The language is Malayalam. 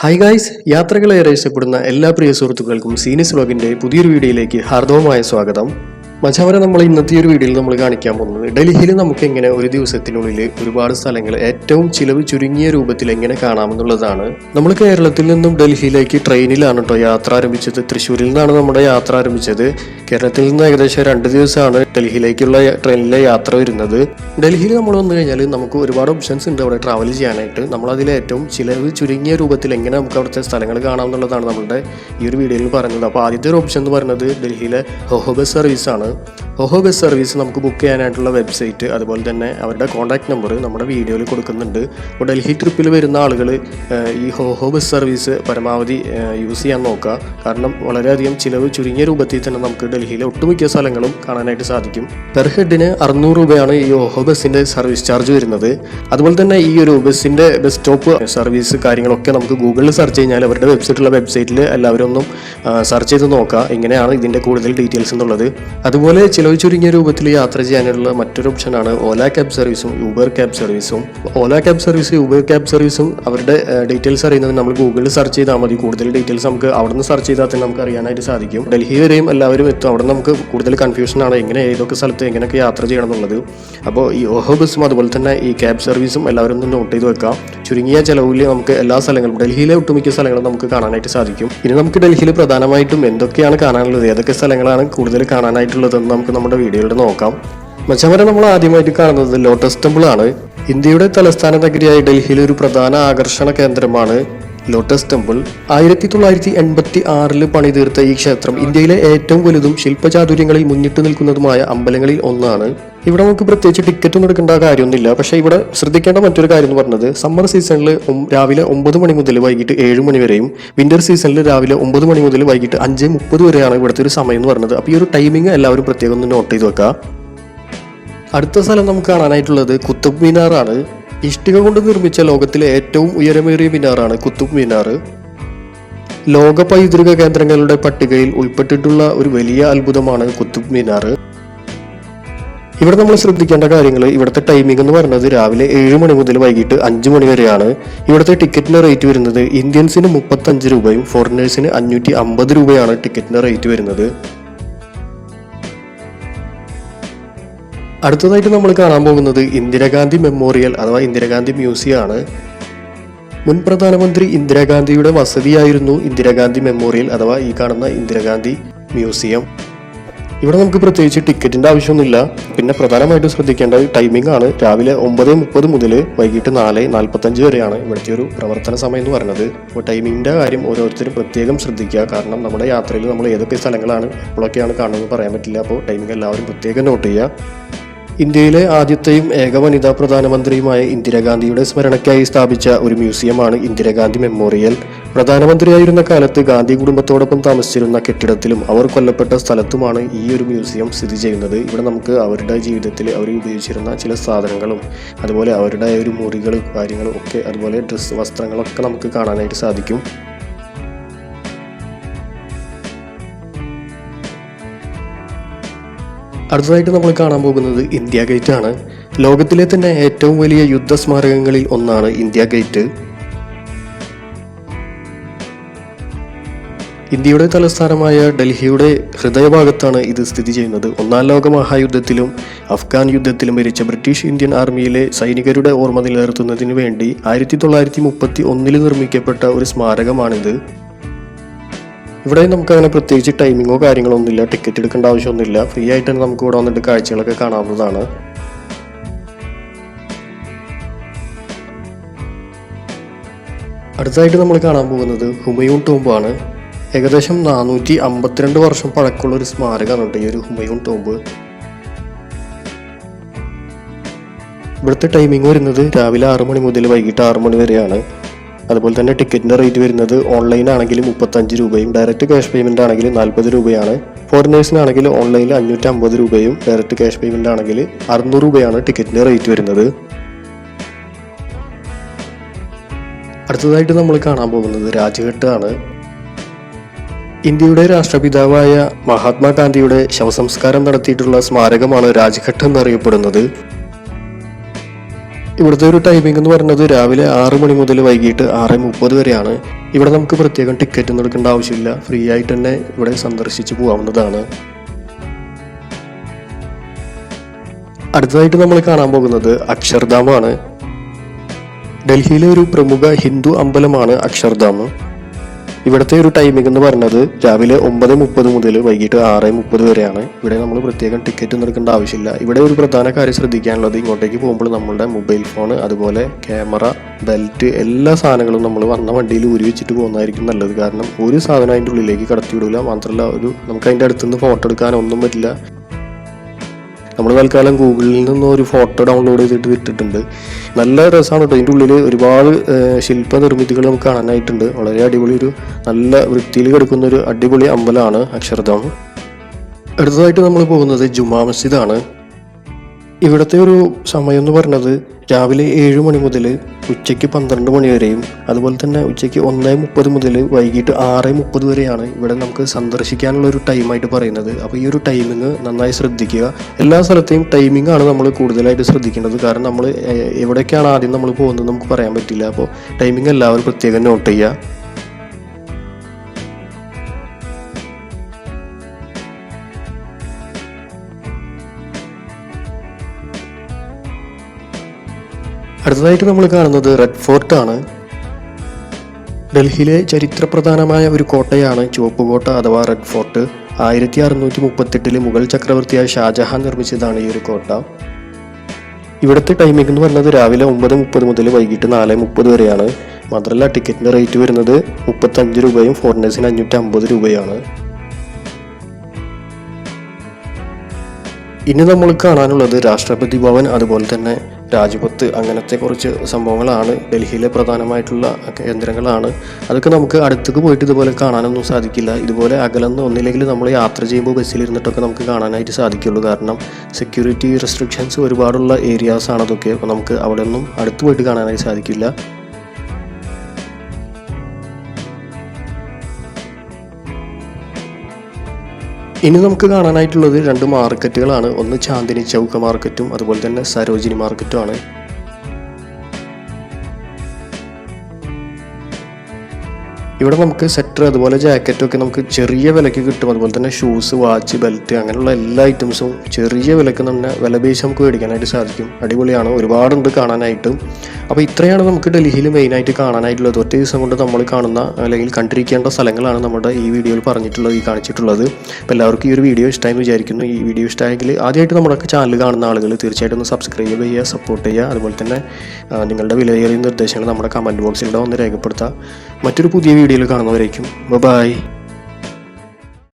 ഹായ് ഗായ്സ്, യാത്രകളേറെ ഇഷ്ടപ്പെടുന്ന എല്ലാ പ്രിയ സുഹൃത്തുക്കൾക്കും സീനിയസ് വ്ലോഗിന്റെ പുതിയൊരു വീഡിയോയിലേക്ക് ഹാർദവമായ സ്വാഗതം. മച്ചാവരെ, നമ്മൾ ഇന്നത്തെ ഒരു വീഡിയോയിൽ നമ്മൾ കാണിക്കാൻ പോകുന്നത് ഡൽഹിയിൽ നമുക്ക് എങ്ങനെ ഒരു ദിവസത്തിനുള്ളിൽ ഒരുപാട് സ്ഥലങ്ങൾ ഏറ്റവും ചിലവ് ചുരുങ്ങിയ രൂപത്തിൽ എങ്ങനെ കാണാമെന്നുള്ളതാണ്. നമ്മൾ കേരളത്തിൽ നിന്നും ഡൽഹിയിലേക്ക് ട്രെയിനിലാണ് യാത്ര ആരംഭിച്ചത്. തൃശ്ശൂരിൽ നിന്നാണ് നമ്മുടെ യാത്ര ആരംഭിച്ചത്. കേരളത്തിൽ നിന്ന് ഏകദേശം 2 ദിവസമാണ് ഡൽഹിയിലേക്കുള്ള ട്രെയിനിലെ യാത്ര വരുന്നത്. ഡൽഹിയിൽ നമ്മൾ വന്നു കഴിഞ്ഞാൽ നമുക്ക് ഒരുപാട് ഓപ്ഷൻസ് ഉണ്ട് അവിടെ ട്രാവൽ ചെയ്യാനായിട്ട്. നമ്മളതിൽ ഏറ്റവും ചിലവ് ചുരുങ്ങിയ രൂപത്തിൽ എങ്ങനെ നമുക്ക് അവിടുത്തെ സ്ഥലങ്ങൾ കാണാമെന്നുള്ളതാണ് നമ്മളുടെ ഈ ഒരു വീഡിയോയിൽ പറയുന്നത്. അപ്പോൾ ആദ്യത്തെ ഒരു ഓപ്ഷൻ എന്ന് പറയുന്നത് ഡൽഹിയിലെ ഹോഹോ ബസ് സർവീസാണ്. ഹോഹോ ബസ് സർവീസ് നമുക്ക് ബുക്ക് ചെയ്യാനായിട്ടുള്ള വെബ്സൈറ്റ്, അതുപോലെ തന്നെ അവരുടെ കോൺടാക്ട് നമ്പർ നമ്മുടെ വീഡിയോയിൽ കൊടുക്കുന്നുണ്ട്. അപ്പോൾ ഡൽഹി ട്രിപ്പിൽ വരുന്ന ആളുകൾ ഈ ഹോഹോ ബസ് സർവീസ് പരമാവധി യൂസ് ചെയ്യാൻ നോക്കുക. കാരണം വളരെയധികം ചിലവ് ചുരുങ്ങിയ രൂപത്തിൽ തന്നെ നമുക്ക് ഡൽഹിയിലെ ഒട്ടുമിക്ക സ്ഥലങ്ങളും കാണാനായിട്ട് സാധിക്കും. പെർ ഹെഡിന് 600 രൂപയാണ് ഈ ഹോഹോ ബസ്സിൻ്റെ സർവീസ് ചാർജ് വരുന്നത്. അതുപോലെ തന്നെ ഈ ഒരു ബസ്സിൻ്റെ ബസ് സ്റ്റോപ്പ് സർവീസ് കാര്യങ്ങളൊക്കെ നമുക്ക് ഗൂഗിളിൽ സെർച്ച് കഴിഞ്ഞാൽ അവരുടെ വെബ്സൈറ്റിൽ എല്ലാവരും ഒന്നും സെർച്ച് ചെയ്ത് നോക്കുക എങ്ങനെയാണ് ഇതിൻ്റെ കൂടുതൽ ഡീറ്റെയിൽസ് എന്നുള്ളത്. അതുപോലെ ചിലവ് ചുരുങ്ങിയ രൂപത്തിൽ യാത്ര ചെയ്യാനുള്ള മറ്റൊരു ഓപ്ഷനാണ് ഓല ക്യാബ് സർവീസും ഊബർ ക്യാബ് സർവീസും. ഓല ക്യാബ് സർവീസ്, ഊബർ ക്യാബ് സർവീസും അവരുടെ ഡീറ്റെയിൽസ് അറിയുന്നത് നമ്മൾ ഗൂഗിളിൽ സെർച്ച് ചെയ്താൽ മതി. കൂടുതൽ ഡീറ്റെയിൽസ് നമുക്ക് അവിടെ നിന്ന് സെർച്ച് ചെയ്താൽ തന്നെ നമുക്ക് അറിയാനായിട്ട് സാധിക്കും. ഡൽഹി വരെയും എല്ലാവരും എത്തും. അവിടെ നമുക്ക് കൂടുതൽ കൺഫ്യൂഷനാണ് എങ്ങനെ ഏതൊക്കെ സ്ഥലത്ത് എങ്ങനെയൊക്കെ യാത്ര ചെയ്യണം എന്നുള്ളത്. അപ്പോൾ ഈ ഓഹോ ബസ്സും അതുപോലെ തന്നെ ഈ ക്യാബ് സർവീസും എല്ലാവരും ഒന്ന് നോട്ട് ചെയ്ത് വെക്കാം. ചുരുങ്ങിയ ചിലവിൽ നമുക്ക് എല്ലാ സ്ഥലങ്ങളും ഡൽഹിയിലെ ഒട്ടുമിക്ക സ്ഥലങ്ങളും നമുക്ക് കാണാനായിട്ട് സാധിക്കും. ഇനി നമുക്ക് ഡൽഹിയിൽ പ്രധാനമായിട്ടും എന്തൊക്കെയാണ് കാണാനുള്ളത്, ഏതൊക്കെ സ്ഥലങ്ങളാണ് കൂടുതൽ കാണാനായിട്ടുള്ളതെന്ന് നമുക്ക് നമ്മുടെ വീഡിയോയിൽ നോക്കാം. മച്ചാവരെ, നമ്മൾ ആദ്യമായിട്ട് കാണുന്നത് ലോട്ടസ് ടെമ്പിൾ ആണ്. ഇന്ത്യയുടെ തലസ്ഥാന നഗരിയായ ഡൽഹിയിലെ ഒരു പ്രധാന ആകർഷണ കേന്ദ്രമാണ് ലോട്ടസ് ടെമ്പിൾ. 1986 പണിതീർത്ത ഈ ക്ഷേത്രം ഇന്ത്യയിലെ ഏറ്റവും വലുതും ശില്പചാതുര്യങ്ങളിൽ മുന്നിട്ട് നിൽക്കുന്നതുമായ അമ്പലങ്ങളിൽ ഒന്നാണ്. ഇവിടെ നമുക്ക് പ്രത്യേകിച്ച് ടിക്കറ്റ് ഒന്നും എടുക്കേണ്ട കാര്യമൊന്നുമില്ല. പക്ഷേ ഇവിടെ ശ്രദ്ധിക്കേണ്ട മറ്റൊരു കാര്യം എന്ന് പറഞ്ഞത് സമ്മർ സീസണിൽ രാവിലെ 9 മണി മുതൽ വൈകിട്ട് 7 മണി വരെയും, വിന്റർ സീസണിൽ രാവിലെ 9 മണി മുതൽ വൈകിട്ട് 5:30 വരെയാണ് ഇവിടുത്തെ ഒരു സമയം എന്ന് പറയുന്നത്. അപ്പോൾ ഈ ഒരു ടൈമിംഗ് എല്ലാവരും പ്രത്യേകം ഒന്ന് നോട്ട് ചെയ്ത് വെക്കുക. അടുത്ത സ്ഥലം നമുക്ക് കാണാനായിട്ടുള്ളത് കുത്തുബ് മീനാർ ആണ്. ഇഷ്ടിക കൊണ്ട് നിർമ്മിച്ച ലോകത്തിലെ ഏറ്റവും ഉയരമേറിയ മിനാറാണ് കുത്തുബ് മീനാർ. ലോക പൈതൃക കേന്ദ്രങ്ങളുടെ പട്ടികയിൽ ഉൾപ്പെട്ടിട്ടുള്ള ഒരു വലിയ അത്ഭുതമാണ് കുത്തുബ് മീനാർ. ഇവിടെ നമ്മൾ ശ്രദ്ധിക്കേണ്ട കാര്യങ്ങൾ, ഇവിടുത്തെ ടൈമിംഗ് എന്ന് പറയുന്നത് രാവിലെ 7 മണി മുതൽ വൈകിട്ട് 5 മണി വരെയാണ്. ഇവിടുത്തെ ടിക്കറ്റിന്റെ റേറ്റ് വരുന്നത് ഇന്ത്യൻസിന് 35 രൂപയും ഫോറിനേഴ്സിന് 550 രൂപയാണ് ടിക്കറ്റിന്റെ റേറ്റ് വരുന്നത്. അടുത്തതായിട്ട് നമ്മൾ കാണാൻ പോകുന്നത് ഇന്ദിരാഗാന്ധി മെമ്മോറിയൽ അഥവാ ഇന്ദിരാഗാന്ധി മ്യൂസിയം ആണ്. മുൻ പ്രധാനമന്ത്രി ഇന്ദിരാഗാന്ധിയുടെ വസതിയായിരുന്നു ഇന്ദിരാഗാന്ധി മെമ്മോറിയൽ അഥവാ ഈ കാണുന്ന ഇന്ദിരാഗാന്ധി മ്യൂസിയം. ഇവിടെ നമുക്ക് പ്രത്യേകിച്ച് ടിക്കറ്റിന്റെ ആവശ്യമൊന്നുമില്ല. പിന്നെ പ്രധാനമായിട്ടും ശ്രദ്ധിക്കേണ്ട ടൈമിംഗ് ആണ് രാവിലെ 9:30 മുതൽ വൈകിട്ട് 4:45 വരെയാണ് ഇവിടുത്തെ ഒരു പ്രവർത്തന സമയം എന്ന് പറയുന്നത്. അപ്പോൾ ടൈമിങ്ങിന്റെ കാര്യം ഓരോരുത്തരും പ്രത്യേകം ശ്രദ്ധിക്കുക. കാരണം നമ്മുടെ യാത്രയിൽ നമ്മൾ ഏതൊക്കെ സ്ഥലങ്ങളാണ് എപ്പോഴൊക്കെയാണ് കാണുന്നത് പറയാൻ പറ്റില്ല. അപ്പോൾ ടൈമിംഗ് എല്ലാവരും പ്രത്യേകം നോട്ട് ചെയ്യുക. ഇന്ത്യയിലെ ആദ്യത്തെയും ഏക വനിതാ പ്രധാനമന്ത്രിയുമായ ഇന്ദിരാഗാന്ധിയുടെ സ്മരണയ്ക്കായി സ്ഥാപിച്ച ഒരു മ്യൂസിയമാണ് ഇന്ദിരാഗാന്ധി മെമ്മോറിയൽ. പ്രധാനമന്ത്രിയായിരുന്ന കാലത്ത് ഗാന്ധി കുടുംബത്തോടൊപ്പം താമസിച്ചിരുന്ന കെട്ടിടത്തിലും അവർ കൊല്ലപ്പെട്ട സ്ഥലത്തുമാണ് ഈ ഒരു മ്യൂസിയം സ്ഥിതി ചെയ്യുന്നത്. ഇവിടെ നമുക്ക് അവരുടെ ജീവിതത്തിൽ അവർ ഉപയോഗിച്ചിരുന്ന ചില സാധനങ്ങളും അതുപോലെ അവരുടെ ഒരു മുറികളും കാര്യങ്ങളും ഒക്കെ, അതുപോലെ വസ്ത്രങ്ങളൊക്കെ നമുക്ക് കാണാനായിട്ട് സാധിക്കും. അടുത്തതായിട്ട് നമ്മൾ കാണാൻ പോകുന്നത് ഇന്ത്യ ഗേറ്റ് ആണ്. ലോകത്തിലെ തന്നെ ഏറ്റവും വലിയ യുദ്ധസ്മാരകങ്ങളിൽ ഒന്നാണ് ഇന്ത്യ ഗേറ്റ്. ഇന്ത്യയുടെ തലസ്ഥാനമായ ഡൽഹിയുടെ ഹൃദയഭാഗത്താണ് ഇത് സ്ഥിതി ചെയ്യുന്നത്. 1-ാം ലോക മഹായുദ്ധത്തിലും അഫ്ഗാൻ യുദ്ധത്തിലും മരിച്ച ബ്രിട്ടീഷ് ഇന്ത്യൻ ആർമിയിലെ സൈനികരുടെ ഓർമ്മ നിലനിർത്തുന്നതിന് വേണ്ടി 1931 നിർമ്മിക്കപ്പെട്ട ഒരു സ്മാരകമാണിത്. ഇവിടെ നമുക്ക് അങ്ങനെ പ്രത്യേകിച്ച് ടൈമിങ്ങോ കാര്യങ്ങളോ ഒന്നുമില്ല. ടിക്കറ്റ് എടുക്കേണ്ട ആവശ്യമൊന്നുമില്ല. ഫ്രീ ആയിട്ട് തന്നെ നമുക്ക് ഇവിടെ വന്നിട്ട് കാഴ്ചകളൊക്കെ കാണാവുന്നതാണ്. അടുത്തതായിട്ട് നമ്മൾ കാണാൻ പോകുന്നത് ഹുമയൂൺ ടോംബാണ്. ഏകദേശം 452 വർഷം പഴക്കമുള്ള ഒരു സ്മാരകമാണ് ഈ ഒരു ഹുമയൂൺ ടോംബ്. ഇവിടുത്തെ ടൈമിംഗ് വരുന്നത് രാവിലെ 6 മണി മുതൽ വൈകിട്ട് 6 മണി വരെയാണ്. അതുപോലെ തന്നെ ടിക്കറ്റിന്റെ റേറ്റ് വരുന്നത് ഓൺലൈൻ ആണെങ്കിൽ 35 രൂപയും ഡയറക്റ്റ് ക്യാഷ് പേയ്മെന്റ് ആണെങ്കിൽ 40 രൂപയാണ്. ഫോറിനേഴ്സിനാണെങ്കിൽ ഓൺലൈനിൽ 550 രൂപയും ഡയറക്റ്റ് ക്യാഷ് പേയ്മെന്റ് ആണെങ്കിൽ 600 രൂപയാണ് ടിക്കറ്റിന്റെ റേറ്റ് വരുന്നത്. അടുത്തതായിട്ട് നമ്മൾ കാണാൻ പോകുന്നത് രാജ്ഘട്ട് ആണ്. ഇന്ത്യയുടെ രാഷ്ട്രപിതാവായ മഹാത്മാഗാന്ധിയുടെ ശവസംസ്കാരം നടത്തിയിട്ടുള്ള സ്മാരകമാണ് രാജ്ഘട്ട് എന്നറിയപ്പെടുന്നത്. ഇവിടുത്തെ ഒരു ടൈമിംഗ് എന്ന് പറയുന്നത് രാവിലെ 6 മണി മുതൽ വൈകിട്ട് 6:30 വരെയാണ്. ഇവിടെ നമുക്ക് പ്രത്യേകം ടിക്കറ്റ് ഒന്നും എടുക്കേണ്ട ആവശ്യമില്ല, ഫ്രീ ആയിട്ട് തന്നെ ഇവിടെ സന്ദർശിച്ച് പോകാവുന്നതാണ്. അടുത്തതായിട്ട് നമ്മൾ കാണാൻ പോകുന്നത് അക്ഷർധാമാണ്. ഡൽഹിയിലെ ഒരു പ്രമുഖ ഹിന്ദു അമ്പലമാണ് അക്ഷർധാം. ഇവിടുത്തെ ഒരു ടൈമിംഗ് എന്ന് പറയുന്നത് രാവിലെ 9:30 മുതൽ വൈകിട്ട് 6:30 വരെയാണ്. ഇവിടെ നമ്മൾ പ്രത്യേകം ടിക്കറ്റ് ഒന്നും എടുക്കേണ്ട ആവശ്യമില്ല. ഇവിടെ ഒരു പ്രധാന കാര്യം ശ്രദ്ധിക്കാനുള്ളത്, ഇങ്ങോട്ടേക്ക് പോകുമ്പോൾ നമ്മളുടെ മൊബൈൽ ഫോൺ, അതുപോലെ ക്യാമറ, ബെൽറ്റ്, എല്ലാ സാധനങ്ങളും നമ്മൾ വന്ന വണ്ടിയിൽ ഊരി വെച്ചിട്ട് പോകുന്നതായിരിക്കും നല്ലത്. കാരണം ഒരു സാധനം അതിൻ്റെ ഉള്ളിലേക്ക് കടത്തി വിടില്ല. മാത്രമല്ല നമുക്ക് അതിൻ്റെ അടുത്തുനിന്ന് ഫോട്ടോ എടുക്കാനൊന്നും പറ്റില്ല. നമ്മൾ തൽക്കാലം ഗൂഗിളിൽ നിന്ന് ഒരു ഫോട്ടോ ഡൗൺലോഡ് ചെയ്തിട്ട് വിട്ടിട്ടുണ്ട്. നല്ല രസമാണ് കേട്ടോ. ഇതിൻ്റെ ഉള്ളിൽ ഒരുപാട് ശില്പനിർമ്മിതികൾ നമുക്ക് കാണാനായിട്ടുണ്ട്. വളരെ അടിപൊളി, ഒരു നല്ല വൃത്തിയിൽ കിടക്കുന്ന ഒരു അടിപൊളി അമ്പലമാണ് അക്ഷർധാം. അടുത്തതായിട്ട് നമ്മൾ പോകുന്നത് ജുമാ മസ്ജിദാണ്. ഇവിടുത്തെ ഒരു സമയം എന്ന് പറയുന്നത് രാവിലെ 7 മണി മുതൽ ഉച്ചയ്ക്ക് 12 മണി വരെയും, അതുപോലെ തന്നെ ഉച്ചയ്ക്ക് 1:30 മുതൽ വൈകിട്ട് 6:30 വരെയാണ് ഇവിടെ നമുക്ക് സന്ദർശിക്കാനുള്ള ഒരു ടൈമായിട്ട് പറയുന്നത്. അപ്പോൾ ഈ ഒരു ടൈമിങ് നന്നായി ശ്രദ്ധിക്കുക. എല്ലാ സ്ഥലത്തെയും ടൈമിംഗ് ആണ് നമ്മൾ കൂടുതലായിട്ട് ശ്രദ്ധിക്കേണ്ടത്. കാരണം നമ്മൾ എവിടേക്കാണ് ആദ്യം നമ്മൾ പോകുന്നത് നമുക്ക് പറയാൻ പറ്റില്ല. അപ്പോൾ ടൈമിംഗ് എല്ലാവരും പ്രത്യേകം നോട്ട് ചെയ്യുക. അടുത്തതായിട്ട് നമ്മൾ കാണുന്നത് റെഡ് ഫോർട്ട് ആണ്. ഡൽഹിയിലെ ചരിത്രപ്രധാനമായ ഒരു കോട്ടയാണ് ചുവപ്പ് കോട്ട അഥവാ റെഡ് ഫോർട്ട്. 1638 മുഗൾ ചക്രവർത്തിയായ ഷാജഹാൻ നിർമ്മിച്ചതാണ് ഈ ഒരു കോട്ട. ഇവിടുത്തെ ടൈമിംഗ് എന്ന് പറയുന്നത് രാവിലെ 9:30 മുതൽ വൈകിട്ട് 4:30 വരെയാണ്. മാത്രമല്ല ടിക്കറ്റിൻ്റെ റേറ്റ് വരുന്നത് 35 രൂപയും ഫോറിനേഴ്സിന് 550 രൂപയാണ്. ഇനി നമ്മൾ കാണാനുള്ളത് രാഷ്ട്രപതി ഭവൻ, അതുപോലെ തന്നെ രാജ്പത്ത്, അങ്ങനത്തെ കുറച്ച് സംഭവങ്ങളാണ്. ഡൽഹിയിലെ പ്രധാനമായിട്ടുള്ള കേന്ദ്രങ്ങളാണ്. അതൊക്കെ നമുക്ക് അടുത്തേക്ക് പോയിട്ട് ഇതുപോലെ കാണാനൊന്നും സാധിക്കില്ല. ഇതുപോലെ അകലെന്ന് ഒന്നില്ലെങ്കിൽ നമ്മൾ യാത്ര ചെയ്യുമ്പോൾ ബസ്സിലിരുന്നിട്ടൊക്കെ നമുക്ക് കാണാനായിട്ട് സാധിക്കുള്ളൂ. കാരണം സെക്യൂരിറ്റി റെസ്ട്രിക്ഷൻസ് ഒരുപാടുള്ള ഏരിയാസാണ് അതൊക്കെ. അപ്പോൾ നമുക്ക് അവിടെ ഒന്നും അടുത്ത് പോയിട്ട് കാണാനായിട്ട് സാധിക്കില്ല. ഇനി നമുക്ക് കാണാനായിട്ടുള്ളത് 2 മാർക്കറ്റുകളാണ്. ഒന്ന് ചാന്ദിനി ചൗക്ക് മാർക്കറ്റും അതുപോലെ തന്നെ സരോജിനി മാർക്കറ്റുമാണ്. ഇവിടെ നമുക്ക് സെറ്റർ, അതുപോലെ ജാക്കറ്റൊക്കെ നമുക്ക് ചെറിയ വിലയ്ക്ക് കിട്ടും. അതുപോലെ തന്നെ ഷൂസ്, വാച്ച്, ബെൽറ്റ്, അങ്ങനെയുള്ള എല്ലാ ഐറ്റംസും ചെറിയ വിലയ്ക്ക് തന്നെ വിലപേശി നമുക്ക് മേടിക്കാനായിട്ട് സാധിക്കും. അടിപൊളിയാണ്, ഒരുപാടുണ്ട് കാണാനായിട്ട്. അപ്പോൾ ഇത്രയാണ് നമുക്ക് ഡൽഹിയിൽ മെയിനായിട്ട് കാണാനായിട്ടുള്ളത്. ഒറ്റ ദിവസം കൊണ്ട് നമ്മൾ കാണുന്ന അല്ലെങ്കിൽ കണ്ടിരിക്കേണ്ട സ്ഥലങ്ങളാണ് നമ്മുടെ ഈ വീഡിയോയിൽ കാണിച്ചിട്ടുള്ളത്. അപ്പോൾ എല്ലാവർക്കും ഈ ഒരു വീഡിയോ ഇഷ്ടമായെന്ന് വിചാരിക്കുന്നു. ഈ വീഡിയോ ഇഷ്ടമായെങ്കിൽ ആദ്യമായിട്ട് നമ്മുടെ ചാനൽ കാണുന്ന ആളുകൾ തീർച്ചയായിട്ടും ഒന്ന് സബ്സ്ക്രൈബ് ചെയ്യുക, സപ്പോർട്ട് ചെയ്യുക. അതുപോലെ തന്നെ നിങ്ങളുടെ വിലയേറിയ നിർദ്ദേശങ്ങൾ നമ്മുടെ കമൻറ്റ് ബോക്സിലൂടെ ഒന്ന് രേഖപ്പെടുത്തുക. മറ്റൊരു പുതിയ വീഡിയോയിൽ കാണുന്നവരേക്കും ബൈ.